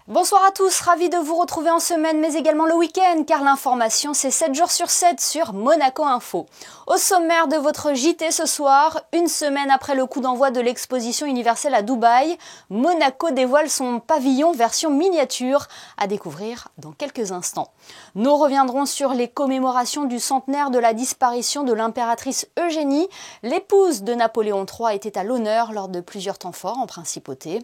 Bonsoir à tous, ravi de vous retrouver en semaine mais également le week-end car l'information c'est 7 jours sur 7 sur Monaco Info. Au sommaire de votre JT ce soir, une semaine après le coup d'envoi de l'exposition universelle à Dubaï, Monaco dévoile son pavillon version miniature à découvrir dans quelques instants. Nous reviendrons sur les commémorations du centenaire de la disparition de l'impératrice Eugénie. L'épouse de Napoléon III était à l'honneur lors de plusieurs temps forts en principauté.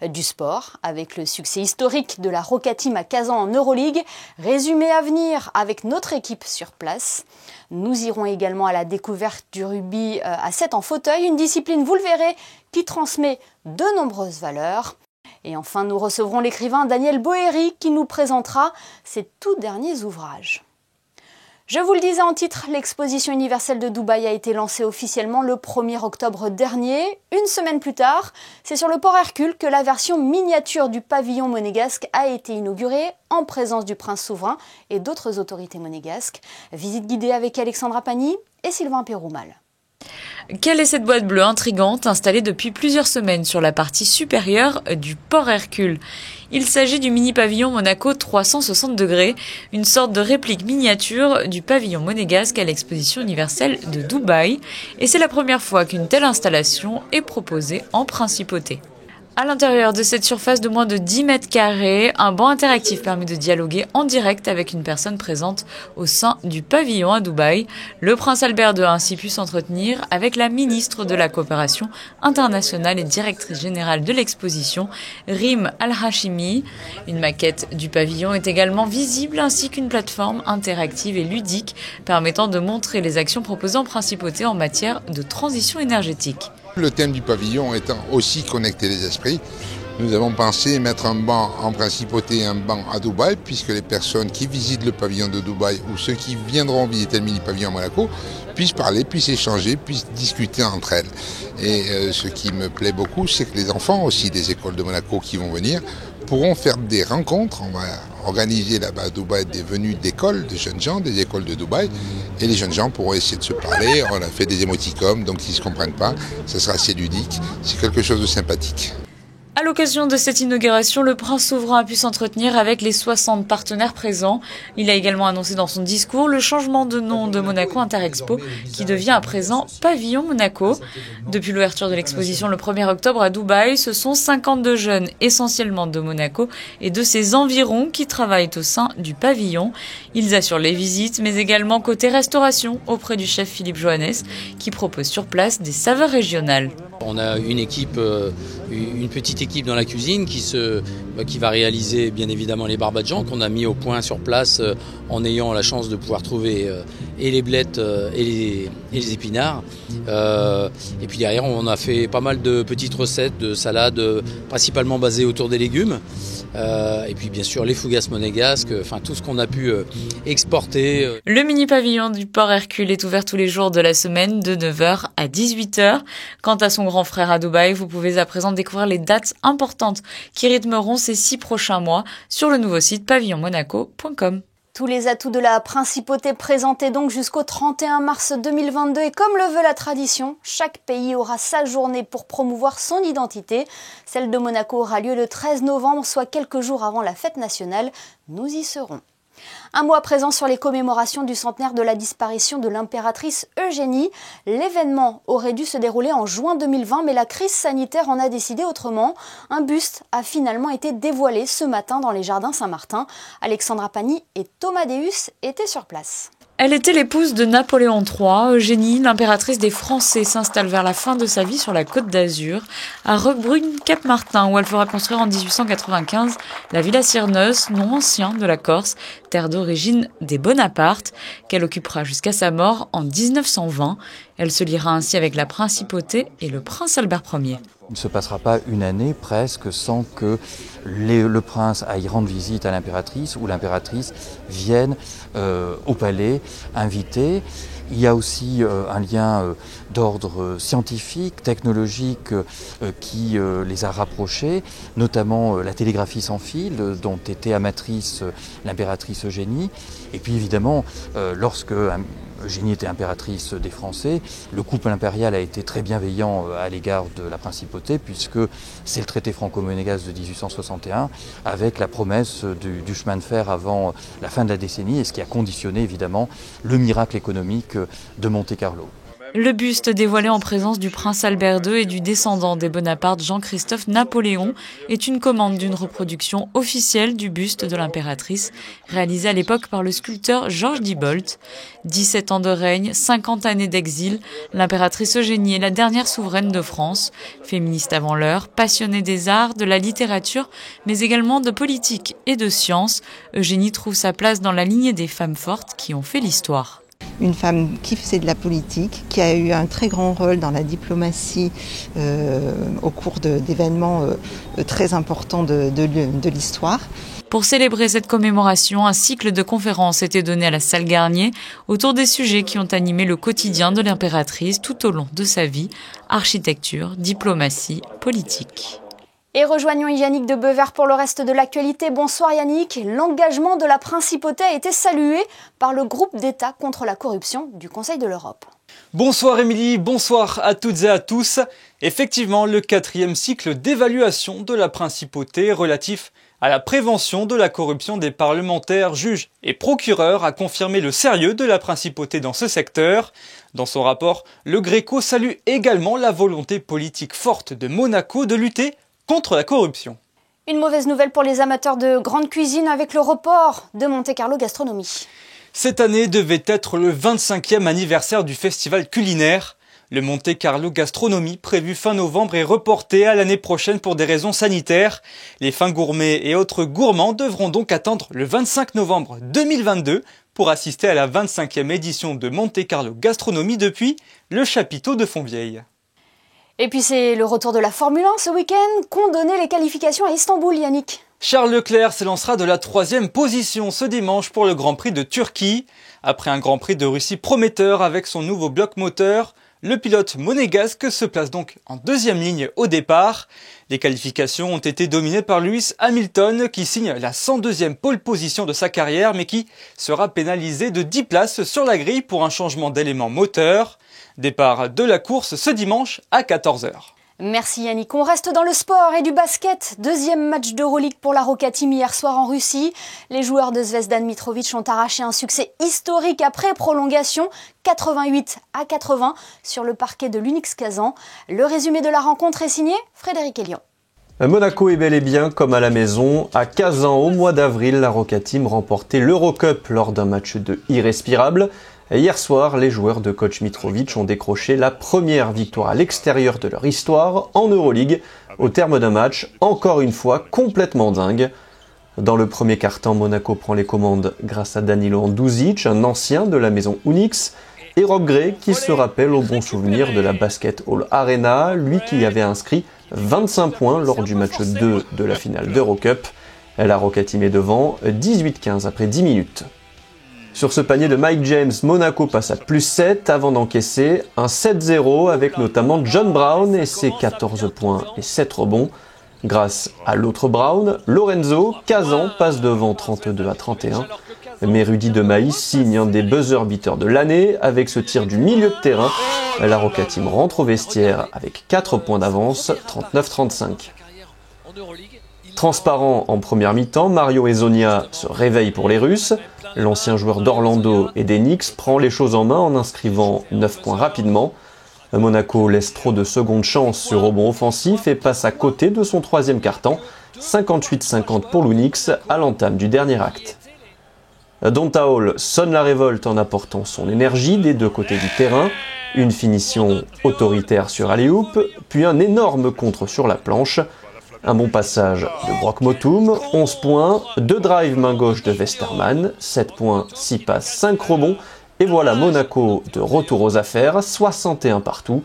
Du sport avec le succès historique de la Roca Team à Kazan en Euroleague, résumé à venir avec notre équipe sur place. Nous irons également à la découverte du rugby à 7 en fauteuil, une discipline, vous le verrez, qui transmet de nombreuses valeurs. Et enfin, nous recevrons l'écrivain Daniel Boeri qui nous présentera ses tout derniers ouvrages. Je vous le disais en titre, l'exposition universelle de Dubaï a été lancée officiellement le 1er octobre dernier. Une semaine plus tard, c'est sur le port Hercule que la version miniature du pavillon monégasque a été inaugurée en présence du prince souverain et d'autres autorités monégasques. Visite guidée avec Alexandra Pani et Sylvain Péroumal. Quelle est cette boîte bleue intrigante installée depuis plusieurs semaines sur la partie supérieure du port Hercule? Il s'agit du mini-pavillon Monaco 360 degrés, une sorte de réplique miniature du pavillon monégasque à l'exposition universelle de Dubaï. Et c'est la première fois qu'une telle installation est proposée en principauté. À l'intérieur de cette surface de moins de 10 mètres carrés, un banc interactif permet de dialoguer en direct avec une personne présente au sein du pavillon à Dubaï. Le prince Albert II a ainsi pu s'entretenir avec la ministre de la Coopération internationale et directrice générale de l'exposition, Rim Al-Hashimi. Une maquette du pavillon est également visible ainsi qu'une plateforme interactive et ludique permettant de montrer les actions proposées en principauté en matière de transition énergétique. Le thème du pavillon étant aussi connecter les esprits, nous avons pensé mettre un banc en principauté et un banc à Dubaï, puisque les personnes qui visitent le pavillon de Dubaï ou ceux qui viendront visiter le mini-pavillon à Monaco puissent parler, puissent échanger, puissent discuter entre elles. Et ce qui me plaît beaucoup, c'est que les enfants aussi des écoles de Monaco qui vont venir pourront faire des rencontres. On va organiser là-bas à Dubaï des venues d'écoles, de jeunes gens, des écoles de Dubaï. Et les jeunes gens pourront essayer de se parler. On a fait des émoticônes, donc s'ils ne se comprennent pas, ça sera assez ludique. C'est quelque chose de sympathique. À l'occasion de cette inauguration, le prince souverain a pu s'entretenir avec les 60 partenaires présents. Il a également annoncé dans son discours le changement de nom de Monaco Interexpo, qui devient à présent Pavillon Monaco. Depuis l'ouverture de l'exposition le 1er octobre à Dubaï, ce sont 52 jeunes, essentiellement de Monaco et de ses environs, qui travaillent au sein du pavillon. Ils assurent les visites, mais également côté restauration, auprès du chef Philippe Johannes, qui propose sur place des saveurs régionales. On a une équipe, une petite équipe dans la cuisine qui va réaliser bien évidemment les barbadjans qu'on a mis au point sur place en ayant la chance de pouvoir trouver et les blettes et les épinards. Et puis derrière on a fait pas mal de petites recettes de salades principalement basées autour des légumes. Et puis bien sûr les fougasses monégasques, enfin tout ce qu'on a pu exporter. Le mini-pavillon du port Hercule est ouvert tous les jours de la semaine de 9h à 18h. Quant à son grand frère à Dubaï, vous pouvez à présent découvrir les dates importantes qui rythmeront ces 6 prochains mois sur le nouveau site pavillonmonaco.com. Tous les atouts de la principauté présentés donc jusqu'au 31 mars 2022 et comme le veut la tradition, chaque pays aura sa journée pour promouvoir son identité. Celle de Monaco aura lieu le 13 novembre, soit quelques jours avant la fête nationale. Nous y serons. Un mot à présent sur les commémorations du centenaire de la disparition de l'impératrice Eugénie. L'événement aurait dû se dérouler en juin 2020, mais la crise sanitaire en a décidé autrement. Un buste a finalement été dévoilé ce matin dans les jardins Saint-Martin. Alexandra Pani et Thomas Deus étaient sur place. Elle était l'épouse de Napoléon III. Eugénie, l'impératrice des Français, s'installe vers la fin de sa vie sur la Côte d'Azur, à Roquebrune-Cap-Martin, où elle fera construire en 1895 la Villa Cyrneuse, nom ancien de la Corse, terre d'origine des Bonaparte, qu'elle occupera jusqu'à sa mort en 1920. Elle se liera ainsi avec la principauté et le prince Albert Ier. Il ne se passera pas une année presque sans que le prince aille rendre visite à l'impératrice ou l'impératrice vienne au palais inviter. Il y a aussi un lien d'ordre scientifique, technologique qui les a rapprochés, notamment la télégraphie sans fil dont était amatrice l'impératrice Eugénie. Et puis évidemment, lorsque Eugénie était impératrice des Français, le couple impérial a été très bienveillant à l'égard de la principauté puisque c'est le traité franco-monégasque de 1861 avec la promesse du chemin de fer avant la fin de la décennie et ce qui a conditionné évidemment le miracle économique de Monte-Carlo. Le buste dévoilé en présence du prince Albert II et du descendant des Bonaparte, Jean-Christophe Napoléon, est une commande d'une reproduction officielle du buste de l'impératrice, réalisée à l'époque par le sculpteur Georges Diebolt. 17 ans de règne, 50 années d'exil, l'impératrice Eugénie est la dernière souveraine de France. Féministe avant l'heure, passionnée des arts, de la littérature, mais également de politique et de science, Eugénie trouve sa place dans la lignée des femmes fortes qui ont fait l'histoire. Une femme qui faisait de la politique, qui a eu un très grand rôle dans la diplomatie au cours d'événements très importants de l'histoire. Pour célébrer cette commémoration, un cycle de conférences était donné à la salle Garnier autour des sujets qui ont animé le quotidien de l'impératrice tout au long de sa vie, architecture, diplomatie, politique. Et rejoignons Yannick de Bever pour le reste de l'actualité. Bonsoir Yannick. L'engagement de la principauté a été salué par le groupe d'État contre la corruption du Conseil de l'Europe. Bonsoir Émilie, bonsoir à toutes et à tous. Effectivement, le 4e cycle d'évaluation de la principauté relatif à la prévention de la corruption des parlementaires, juges et procureurs a confirmé le sérieux de la principauté dans ce secteur. Dans son rapport, le Gréco salue également la volonté politique forte de Monaco de lutter contre la corruption. Une mauvaise nouvelle pour les amateurs de grande cuisine avec le report de Monte-Carlo Gastronomie. Cette année devait être le 25e anniversaire du festival culinaire. Le Monte-Carlo Gastronomie, prévu fin novembre, est reporté à l'année prochaine pour des raisons sanitaires. Les fins gourmets et autres gourmands devront donc attendre le 25 novembre 2022 pour assister à la 25e édition de Monte-Carlo Gastronomie depuis le chapiteau de Fontvieille. Et puis c'est le retour de la Formule 1 ce week-end. Qu'ont donné les qualifications à Istanbul, Yannick? Charles Leclerc s'élancera de la 3e position ce dimanche pour le Grand Prix de Turquie. Après un Grand Prix de Russie prometteur avec son nouveau bloc moteur, le pilote monégasque se place donc en 2e ligne au départ. Les qualifications ont été dominées par Lewis Hamilton qui signe la 102e pole position de sa carrière mais qui sera pénalisé de 10 places sur la grille pour un changement d'élément moteur. Départ de la course ce dimanche à 14h. Merci Yannick. On reste dans le sport et du basket. 2e match d'Euroleague pour la Roca Team hier soir en Russie. Les joueurs de Zvezdan Mitrovic ont arraché un succès historique après prolongation, 88-80 sur le parquet de l'Unix Kazan. Le résumé de la rencontre est signé Frédéric Elion. Monaco est bel et bien comme à la maison. À Kazan, au mois d'avril, la Roca Team remportait l'Eurocup lors d'un match de irrespirable. Hier soir, les joueurs de coach Mitrovic ont décroché la première victoire à l'extérieur de leur histoire en Euroleague, au terme d'un match, encore une fois, complètement dingue. Dans le premier quart-temps, Monaco prend les commandes grâce à Danilo Andouzic, un ancien de la maison Unix, et Rob Gray, qui se rappelle au bon souvenir de la Basket Hall Arena, lui qui avait inscrit 25 points lors du match 2 de la finale d'Eurocup. La Roca Team est devant, 18-15 après 10 minutes. Sur ce panier de Mike James, Monaco passe à plus 7 avant d'encaisser un 7-0 avec notamment John Brown et ses 14 points et 7 rebonds. Grâce à l'autre Brown, Lorenzo, Kazan passe devant 32-31. Mais Rudy de Maïs signe un des buzzer beaters de l'année avec ce tir du milieu de terrain. La Roca Team rentre au vestiaire avec 4 points d'avance, 39-35. Transparent en première mi-temps, Mario Hezonja se réveille pour les Russes. L'ancien joueur d'Orlando et des Knicks prend les choses en main en inscrivant 9 points rapidement. Monaco laisse trop de secondes chances sur rebond offensif et passe à côté de son 3e quart-temps, 58-50 pour l'Unix à l'entame du dernier acte. Donta Hall sonne la révolte en apportant son énergie des deux côtés du terrain, une finition autoritaire sur alley-oop, puis un énorme contre sur la planche. Un bon passage de Brock Motum, 11 points, 2 drives main gauche de Westerman, 7 points, 6 passes, 5 rebonds, et voilà Monaco de retour aux affaires, 61 partout.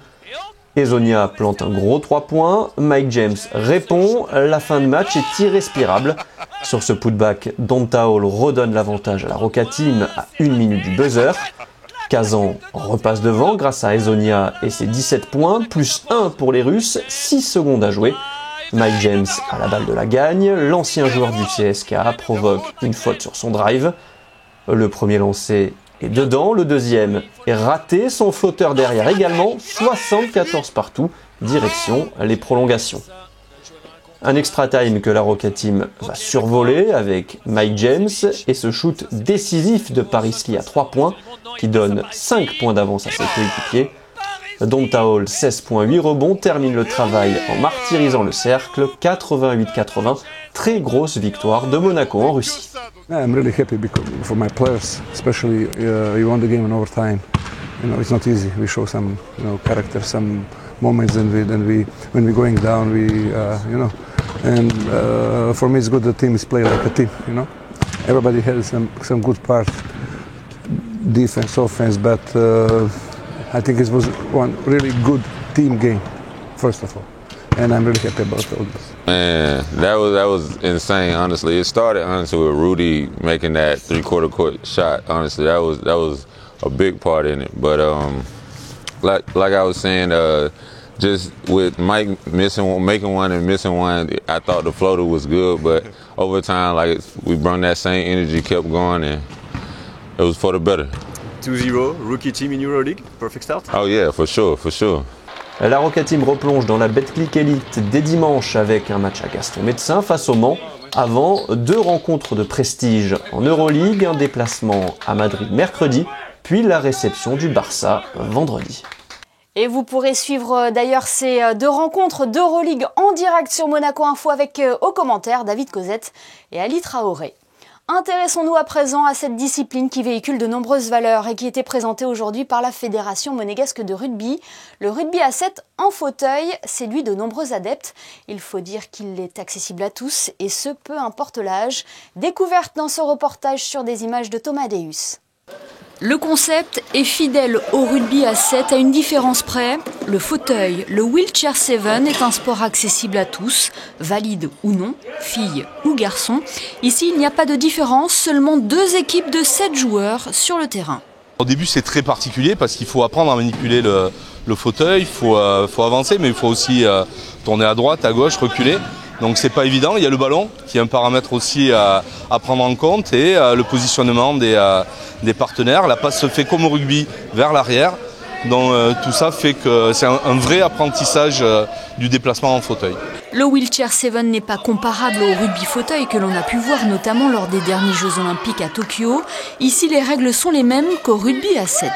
Hezonja plante un gros 3 points, Mike James répond, la fin de match est irrespirable. Sur ce putback, Donta Hall redonne l'avantage à la Roca Team à 1 minute du buzzer. Kazan repasse devant grâce à Ezonia et ses 17 points, plus 1 pour les Russes, 6 secondes à jouer. Mike James a la balle de la gagne, l'ancien joueur du CSK provoque une faute sur son drive. Le premier lancé est dedans, le deuxième est raté, son flotteur derrière également, 74 partout, direction les prolongations. Un extra time que la Rocket Team va survoler avec Mike James et ce shoot décisif de Paris Lee à 3 points qui donne 5 points d'avance à ses coéquipiers. Donta Hall, 16 points, 8 rebonds, termine le travail en martyrisant le cercle, 88-80, très grosse victoire de Monaco en Russie. I'm really happy for my players, especially we won the game in overtime. You know, it's not easy. We show some, character, some moments, and when we going down, and for me it's good the team is play like a team. Everybody has some good part, defense, offense, but I think it was one really good team game, first of all, and I'm really happy about all this. Man, that was insane. Honestly, it started with Rudy making that three-quarter court shot. Honestly, that was a big part in it. But like I was saying, just with Mike making one and missing one, I thought the floater was good. But over time, we brought that same energy, kept going, and it was for the better. 2-0, rookie team in EuroLeague, perfect start? Oh yeah, for sure, for sure. La Rocket Team replonge dans la Betclic Elite dès dimanche avec un match à Gaston Médecin face au Mans, avant 2 rencontres de prestige en EuroLeague, un déplacement à Madrid mercredi, puis la réception du Barça vendredi. Et vous pourrez suivre d'ailleurs ces 2 rencontres d'EuroLeague en direct sur Monaco Info avec aux commentaires David Cosette et Ali Traoré. Intéressons-nous à présent à cette discipline qui véhicule de nombreuses valeurs et qui était présentée aujourd'hui par la Fédération monégasque de rugby. Le rugby à 7 en fauteuil séduit de nombreux adeptes. Il faut dire qu'il est accessible à tous et ce, peu importe l'âge. Découverte dans ce reportage sur des images de Thomas Deus. Le concept est fidèle au rugby à 7 à une différence près. Le fauteuil, le wheelchair 7 est un sport accessible à tous, valide ou non, filles ou garçons. Ici, il n'y a pas de différence, seulement 2 équipes de 7 joueurs sur le terrain. Au début, c'est très particulier parce qu'il faut apprendre à manipuler le fauteuil, il faut avancer, mais il faut aussi tourner à droite, à gauche, reculer. Donc c'est pas évident, il y a le ballon qui est un paramètre aussi à prendre en compte et le positionnement des partenaires. La passe se fait comme au rugby vers l'arrière, donc tout ça fait que c'est un vrai apprentissage du déplacement en fauteuil. Le wheelchair 7 n'est pas comparable au rugby fauteuil que l'on a pu voir notamment lors des derniers Jeux Olympiques à Tokyo. Ici les règles sont les mêmes qu'au rugby à 7.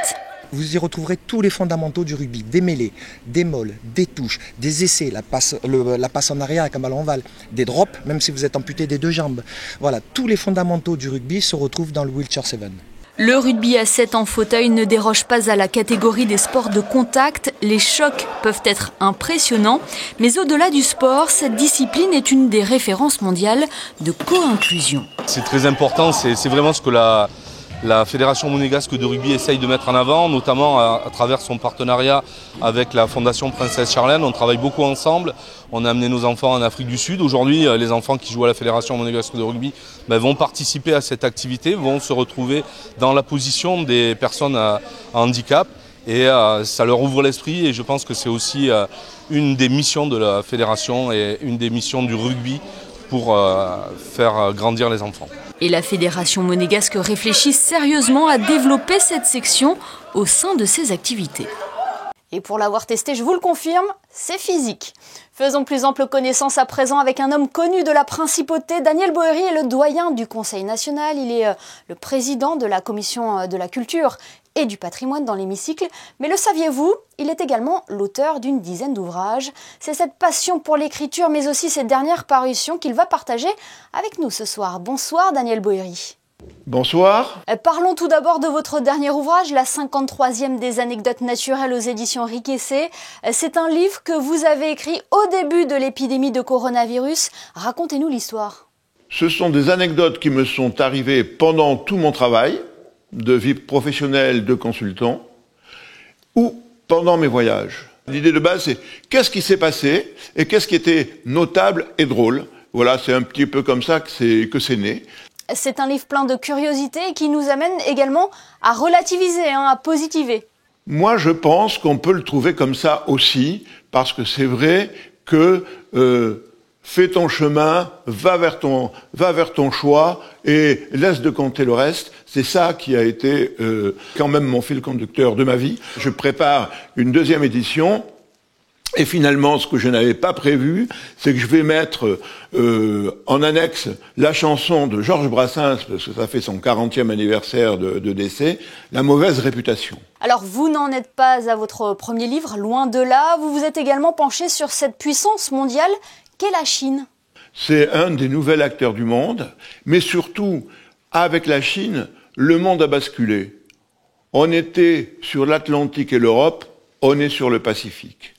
Vous y retrouverez tous les fondamentaux du rugby, des mêlées, des molles, des touches, des essais, la passe en arrière avec un ballon ovale, des drops, même si vous êtes amputé des 2 jambes. Voilà, tous les fondamentaux du rugby se retrouvent dans le wheelchair 7. Le rugby à 7 en fauteuil ne déroge pas à la catégorie des sports de contact. Les chocs peuvent être impressionnants, mais au-delà du sport, cette discipline est une des références mondiales de co-inclusion. C'est très important, c'est vraiment ce que la Fédération monégasque de rugby essaye de mettre en avant, notamment à travers son partenariat avec la Fondation Princesse Charlène. On travaille beaucoup ensemble. On a amené nos enfants en Afrique du Sud. Aujourd'hui, les enfants qui jouent à la Fédération monégasque de rugby vont participer à cette activité, vont se retrouver dans la position des personnes à handicap. Et ça leur ouvre l'esprit et je pense que c'est aussi une des missions de la Fédération et une des missions du rugby pour faire grandir les enfants. Et la Fédération monégasque réfléchit sérieusement à développer cette section au sein de ses activités. Et pour l'avoir testé, je vous le confirme, c'est physique. Faisons plus ample connaissance à présent avec un homme connu de la principauté. Daniel Boeri est le doyen du Conseil national. Il est le président de la commission de la culture et du patrimoine dans l'hémicycle. Mais le saviez-vous? Il est également l'auteur d'une dizaine d'ouvrages. C'est cette passion pour l'écriture, mais aussi ses dernières parutions qu'il va partager avec nous ce soir. Bonsoir Daniel Boeri. Bonsoir. Parlons tout d'abord de votre dernier ouvrage, la 53e des anecdotes naturelles aux éditions Riquessé. C'est un livre que vous avez écrit au début de l'épidémie de coronavirus. Racontez-nous l'histoire. Ce sont des anecdotes qui me sont arrivées pendant tout mon travail de vie professionnelle de consultant ou pendant mes voyages. L'idée de base, c'est qu'est-ce qui s'est passé et qu'est-ce qui était notable et drôle. Voilà, c'est un petit peu comme ça que c'est né. C'est un livre plein de curiosités qui nous amène également à relativiser, à positiver. Moi, je pense qu'on peut le trouver comme ça aussi, parce que c'est vrai que fais ton chemin, va vers ton choix et laisse de compter le reste. C'est ça qui a été quand même mon fil conducteur de ma vie. Je prépare une deuxième édition. Et finalement, ce que je n'avais pas prévu, c'est que je vais mettre en annexe la chanson de Georges Brassens, parce que ça fait son 40e anniversaire de décès, La mauvaise réputation. Alors vous n'en êtes pas à votre premier livre, loin de là. Vous vous êtes également penché sur cette puissance mondiale qu'est la Chine. C'est un des nouveaux acteurs du monde, mais surtout, avec la Chine, le monde a basculé. On était sur l'Atlantique et l'Europe, on est sur le Pacifique.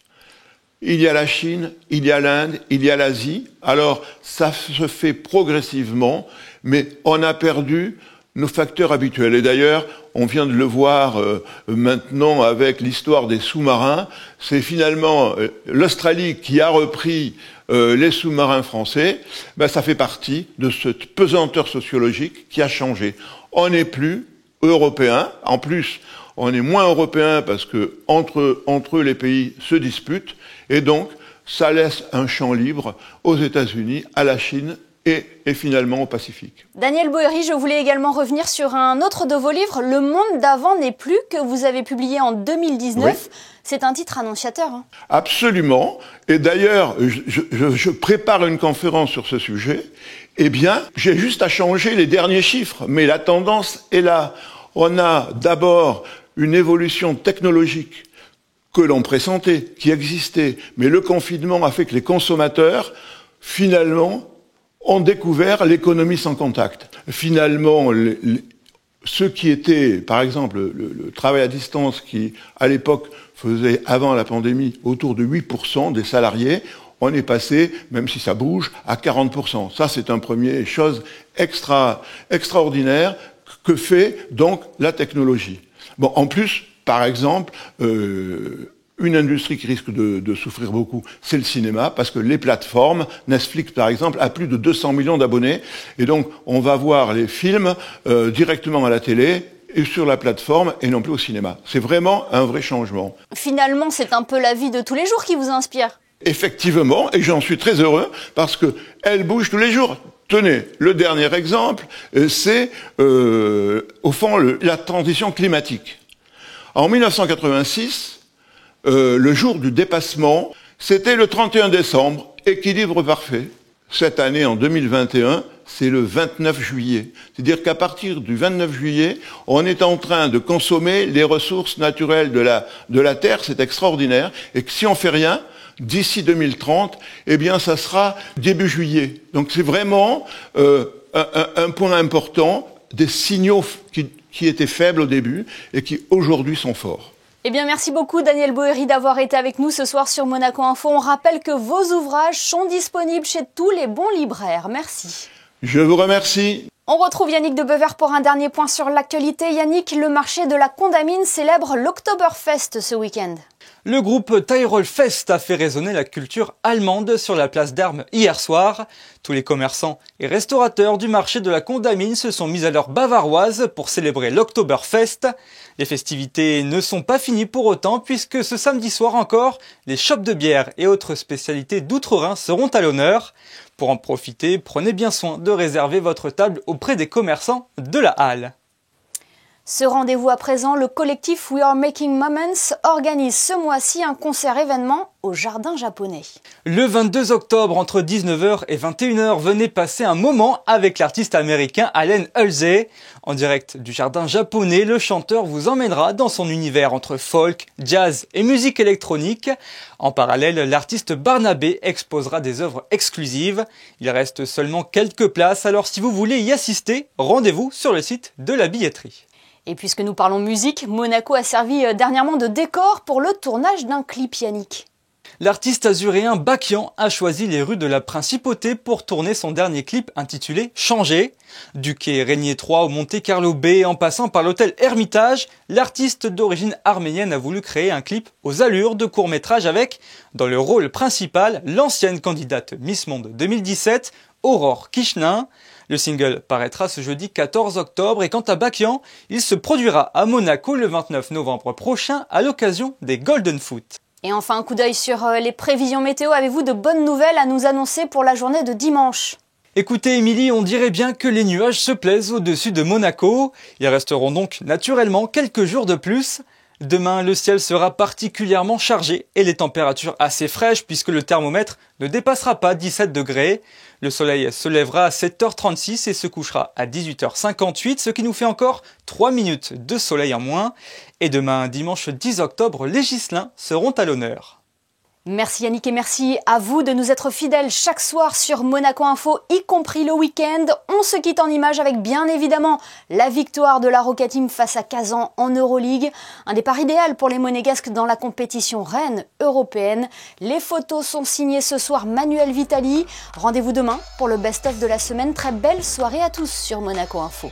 Il y a la Chine, il y a l'Inde, il y a l'Asie. Alors, ça se fait progressivement, mais on a perdu nos facteurs habituels. Et d'ailleurs, on vient de le voir maintenant avec l'histoire des sous-marins. C'est finalement l'Australie qui a repris les sous-marins français. Ça fait partie de cette pesanteur sociologique qui a changé. On n'est plus européen. En plus, on est moins européen parce que entre eux, les pays se disputent. Et donc, ça laisse un champ libre aux États-Unis, à la Chine et finalement au Pacifique. Daniel Boeri, je voulais également revenir sur un autre de vos livres, Le monde d'avant n'est plus, que vous avez publié en 2019. Oui. C'est un titre annonciateur. Absolument. Et d'ailleurs, je prépare une conférence sur ce sujet. Eh bien, j'ai juste à changer les derniers chiffres, mais la tendance est là. On a d'abord une évolution technologique que l'on pressentait, qui existait, mais le confinement a fait que les consommateurs, finalement, ont découvert l'économie sans contact. Finalement, ceux qui étaient, par exemple, le travail à distance qui, à l'époque, faisait, avant la pandémie, autour de 8% des salariés, on est passé, même si ça bouge, à 40%. Ça, c'est une première chose extraordinaire que fait donc la technologie. Bon, en plus, par exemple, une industrie qui risque de souffrir beaucoup, c'est le cinéma, parce que les plateformes, Netflix par exemple, a plus de 200 millions d'abonnés, et donc on va voir les films directement à la télé, et sur la plateforme, et non plus au cinéma. C'est vraiment un vrai changement. Finalement, c'est un peu la vie de tous les jours qui vous inspire. Effectivement, et j'en suis très heureux, parce que elle bouge tous les jours. Tenez, le dernier exemple, c'est au fond la transition climatique. En 1986, le jour du dépassement, c'était le 31 décembre, équilibre parfait. Cette année, en 2021, c'est le 29 juillet. C'est-à-dire qu'à partir du 29 juillet, on est en train de consommer les ressources naturelles de la Terre, c'est extraordinaire, et que si on fait rien, d'ici 2030, eh bien, ça sera début juillet. Donc c'est vraiment un point important, des signaux qui étaient faibles au début et qui aujourd'hui sont forts. Eh bien, merci beaucoup Daniel Boeri d'avoir été avec nous ce soir sur Monaco Info. On rappelle que vos ouvrages sont disponibles chez tous les bons libraires. Merci. Je vous remercie. On retrouve Yannick de Bever pour un dernier point sur l'actualité. Yannick, le marché de la Condamine célèbre l'Oktoberfest ce week-end. Le groupe Tyrol Fest a fait résonner la culture allemande sur la place d'Armes hier soir. Tous les commerçants et restaurateurs du marché de la Condamine se sont mis à l'heure bavaroise pour célébrer l'Oktoberfest. Les festivités ne sont pas finies pour autant puisque ce samedi soir encore, les shops de bière et autres spécialités d'outre-Rhin seront à l'honneur. Pour en profiter, prenez bien soin de réserver votre table auprès des commerçants de la halle. Ce rendez-vous à présent, le collectif We Are Making Moments organise ce mois-ci un concert-événement au Jardin Japonais. Le 22 octobre, entre 19h et 21h, venez passer un moment avec l'artiste américain Allen Halsey. En direct du Jardin Japonais, le chanteur vous emmènera dans son univers entre folk, jazz et musique électronique. En parallèle, l'artiste Barnabé exposera des œuvres exclusives. Il reste seulement quelques places, alors si vous voulez y assister, rendez-vous sur le site de la billetterie. Et puisque nous parlons musique, Monaco a servi dernièrement de décor pour le tournage d'un clip, Yannick. L'artiste azuréen Bakian a choisi les rues de la Principauté pour tourner son dernier clip intitulé « Changer ». Du quai Régnier 3 au Monte Carlo Bay en passant par l'hôtel Hermitage, l'artiste d'origine arménienne a voulu créer un clip aux allures de court-métrage avec, dans le rôle principal, l'ancienne candidate Miss Monde 2017, Aurore Kishnin. Le single paraîtra ce jeudi 14 octobre et quant à Bakian, il se produira à Monaco le 29 novembre prochain à l'occasion des Golden Foot. Et enfin, un coup d'œil sur les prévisions météo. Avez-vous de bonnes nouvelles à nous annoncer pour la journée de dimanche ? Écoutez Émilie, on dirait bien que les nuages se plaisent au-dessus de Monaco. Ils resteront donc naturellement quelques jours de plus. Demain, le ciel sera particulièrement chargé et les températures assez fraîches puisque le thermomètre ne dépassera pas 17 degrés. Le soleil se lèvera à 7h36 et se couchera à 18h58, ce qui nous fait encore 3 minutes de soleil en moins. Et demain, dimanche 10 octobre, les Ghislains seront à l'honneur. Merci Yannick et merci à vous de nous être fidèles chaque soir sur Monaco Info, y compris le week-end. On se quitte en images avec bien évidemment la victoire de la Roca Team face à Kazan en Euroleague. Un départ idéal pour les Monégasques dans la compétition reine européenne. Les photos sont signées ce soir Manuel Vitali. Rendez-vous demain pour le best-of de la semaine. Très belle soirée à tous sur Monaco Info.